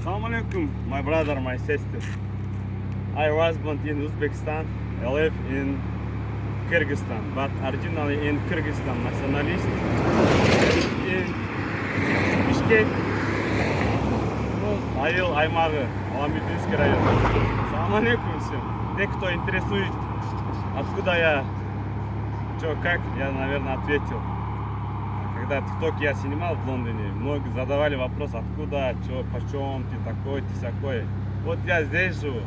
Assalamu alaikum, my brother, my sister. I was born in Uzbekistan. I live in Kyrgyzstan, but originally in Kyrgyzstan, nationalist. In Bishkek, Айыл аймағы, Аламединский район. Assalamu alaikum всем. Те, кто интересует, откуда я, что, как, я, наверное, ответил. Когда ТикТок я снимал в Лондоне, многие задавали вопрос, откуда, что, почем, ты такой, ты всякой. Вот я здесь живу.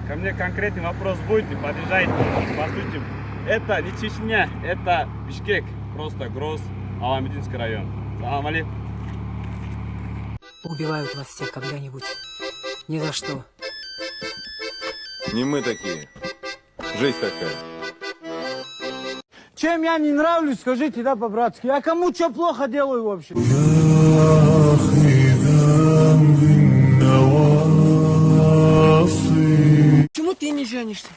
Ко мне конкретный вопрос будет, и подъезжайте, по сути. Это не Чечня, это Бишкек, просто Гроз, Аламединский район. Салам алейкум. Убивают вас всех когда-нибудь. Ни за что. Не мы такие. Жизнь такая. Чем я не нравлюсь, скажите, да, по-братски. Я кому что плохо делаю вообще? Почему ты не женишься?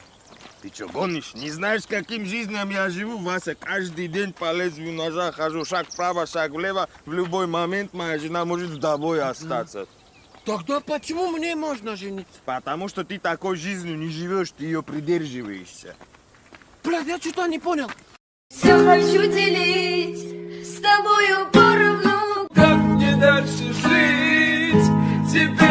Ты что, гонишь? Не знаешь, каким жизнью я живу, Вася? Каждый день по лезвию ножа хожу, шаг вправо, шаг влево. В любой момент моя жена может вдовой остаться. Тогда почему мне можно жениться? Потому что ты такой жизнью не живешь, ты ее придерживаешься. Блядь, я что-то не понял. Все хочу делить с тобою поровну. Как мне дальше жить? Тебе